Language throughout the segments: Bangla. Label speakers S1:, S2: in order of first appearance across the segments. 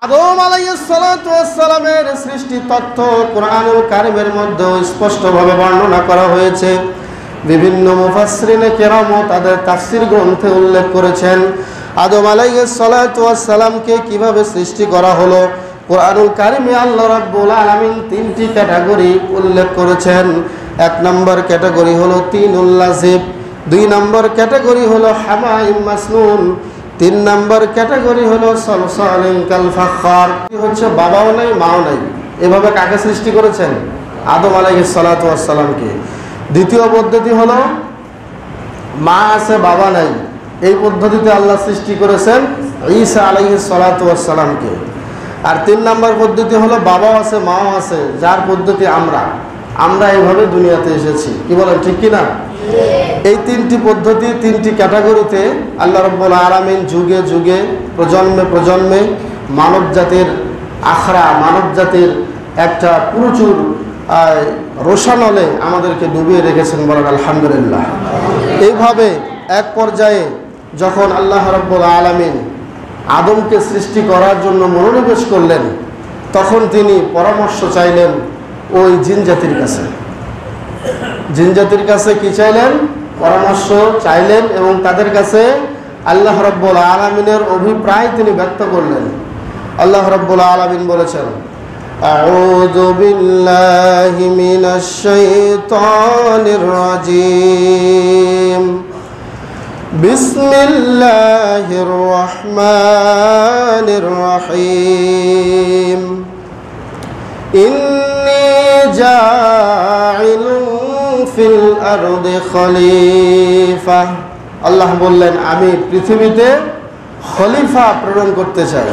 S1: আদম আলাইহিস সালাতু ওয়াস সালামের সৃষ্টি তথ্য কোরআনুল কারীমের মধ্যে স্পষ্টভাবে বর্ণনা করা হয়েছে। বিভিন্ন মুফাসসিরিনে কেরামও তাদের তাফসীর গ্রন্থে উল্লেখ করেছেন আদম আলাইহিস সালাতু ওয়াস সালামকে কিভাবে সৃষ্টি করা হলো। কোরআনুল কারীমে আল্লাহ রাব্বুল আলামিন তিনটি ক্যাটাগরি উল্লেখ করেছেন। এক নম্বর ক্যাটাগরি হলো তিনুল লাজিব, দুই নম্বর ক্যাটাগরি হলো হামাইম মাসনুন, তিন নম্বর ক্যাটাগরি হলো সলসালিন কাল ফাখার। কি হচ্ছে বাবাও নাই মাও নাই, এভাবে কাকে সৃষ্টি করেছেন? আদম আলাইহিস সালাতু ওয়াস সালামকে। দ্বিতীয় পদ্ধতি হলো মা আছে বাবা নাই, এই পদ্ধতিতে আল্লাহ সৃষ্টি করেছেন ঈসা আলাইহিস সালাতু ওয়াস সালামকে। আর তিন নম্বর পদ্ধতি হলো বাবাও আছে মাও আছে, যার পদ্ধতি আমরা এইভাবে দুনিয়াতে এসেছি। কি বলেন, ঠিক কিনা? এই তিনটি পদ্ধতি, তিনটি ক্যাটাগরিতে আল্লাহ রাব্বুল আলামিন যুগে যুগে প্রজন্মে প্রজন্মে মানব জাতির মানব জাতির একটা প্রচুর রোশানলে আমাদেরকে ডুবিয়ে রেখেছেন। বলেন আলহামদুলিল্লাহ। এইভাবে এক পর্যায়ে যখন আল্লাহ রাব্বুল আলামিন আদমকে সৃষ্টি করার জন্য মনোনিবেশ করলেন, তখন তিনি পরামর্শ চাইলেন ওই জিন জাতির কাছে। জিন জাতির কাছে কি চাইলেন? পরামর্শ চাইলেন এবং তাদের কাছে আল্লাহ রাব্বুল আলামিনের অভিপ্রায় তিনি ব্যক্ত করলেন। আল্লাহ রাব্বুল আলামিন বলেছেন, আউযু বিল্লাহি মিনাশ শাইতানির রাজীম, বিসমিল্লাহির রহমানির রহিম, ইন্নী জাইলুন ফিল আরদি খলিফা। আল্লাহ বললেন, আমি পৃথিবীতে খলিফা প্রেরণ করতে চাই,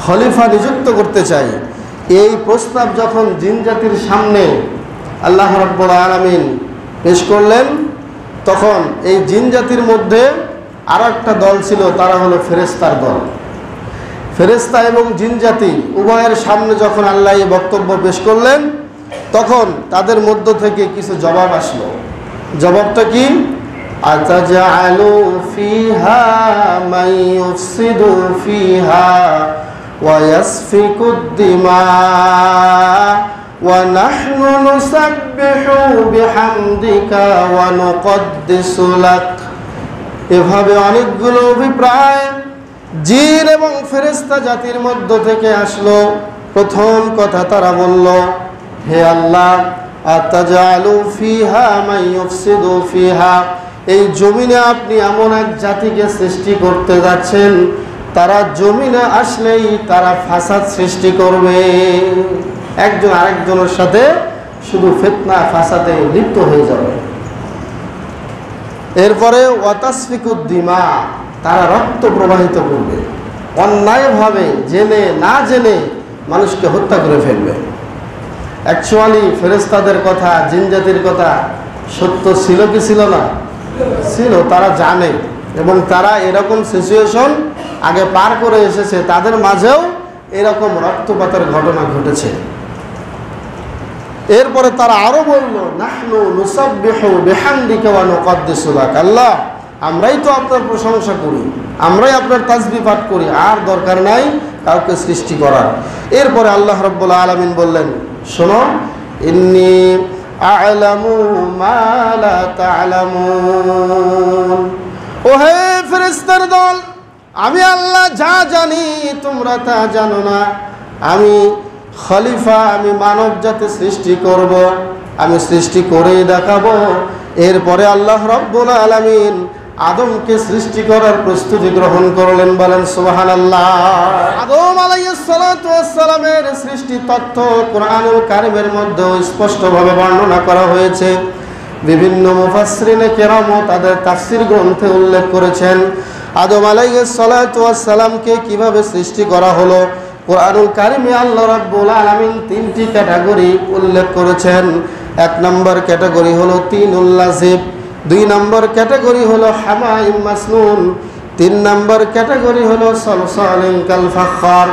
S1: খলিফা নিযুক্ত করতে চাই। এই প্রস্তাব যখন জিন জাতির সামনে আল্লাহ রাব্বুল আলামিন পেশ করলেন, তখন এই জিন জাতির মধ্যে আর একটা দল ছিল, তারা হলো ফেরেশতার দল। ফেরেশতা এবং জিন জাতি উভয়ের সামনে যখন আল্লাহ এই বক্তব্য পেশ করলেন, তখন তাদের মধ্য থেকে কিছু জবাব আসলো। জবাবটা কি? আতাজালু ফিহা মান ইউফসিদু ফিহা ওয়া ইয়াসফিকুদ দিমা ওয়া নাহনু নুসাব্বিহু বিহামদিকা ওয়া নুকদ্দিসু লাক। এভাবে অনেকগুলো অভিপ্রায় জিন এবং ফেরেশতা জাতির মধ্য থেকে আসলো। প্রথম কথা তারা বলল, হে আল্লাহ, আতাজালু ফিহা মান ইউফসিদু ফিহা, এই জমিনে আপনি এমন এক জাতিকে সৃষ্টি করতে যাচ্ছেন, তারা জমিনে আসলেই তারা ফাসাদ সৃষ্টি করবে, একজন আরেকজনের সাথে শুধু ফিতনা ফাসাদে লিপ্ত হয়ে যাবে। এরপরে ওয়াতাসফিকুদ দিমা, তারা রক্ত প্রবাহিত করবে, অন্যায়ভাবে জেনে না জেনে মানুষকে হত্যা করে ফেলবে। অ্যাকচুয়ালি ফেরেশতাদের কথা, জিন জাতির কথা সত্য ছিল কি ছিল না? ছিল। তারা জানে এবং তারা এরকম সিচুয়েশন আগে পার করে এসেছে, তাদের মাঝেও এরকম রক্তপাতের ঘটনা ঘটেছে। এরপরে তারা আরো বলল, নাহনু নুসাব্বিহু বিহামদিকা ওয়া নুকদ্দিসু লাক, আল্লাহ, আমরাই তো আপনার প্রশংসা করি, আমরাই আপনার তাসবিহ পাঠ করি, আর দরকার নাই কাউকে সৃষ্টি করার। এরপরে আল্লাহ রাব্বুল আলামিন বললেন, শোনো, ইন্নী আ'লামু মা লা তা'লামুন, ও হে ফেরেশতার দল, আমি আল্লাহ যা জানি তোমরা তা জানো না। আমি খলিফা, আমি মানব জাতি সৃষ্টি করব, আমি সৃষ্টি করেই দেখাবো। এরপরে আল্লাহ রাব্বুল আলামিন আদমকে সৃষ্টি করার প্রস্তুতি গ্রহণ করলেন। বলেন সুবহানাল্লাহ। আদম আলাইহিস সালাতু ওয়াস সালামের সৃষ্টি তথ্য কোরআনুল কারীমের মধ্যে স্পষ্টভাবে বর্ণনা করা হয়েছে। বিভিন্ন মুফাসসিরিনে কেরামও তাদের তাফসীর গ্রন্থে উল্লেখ করেছেন আদম আলাইহিস সালাতু ওয়াস সালামকে কিভাবে সৃষ্টি করা হলো। কোরআনুল কারীমে আল্লাহ রাব্বুল আলামিন তিনটি ক্যাটাগরি উল্লেখ করেছেন। এক নম্বর ক্যাটাগরি হলো তিনুল লাজিব, দুই নম্বর ক্যাটাগরি হলো হামাইম মাসনুন, তিন নম্বর ক্যাটাগরি হলো সলসালিন কাল ফাখার।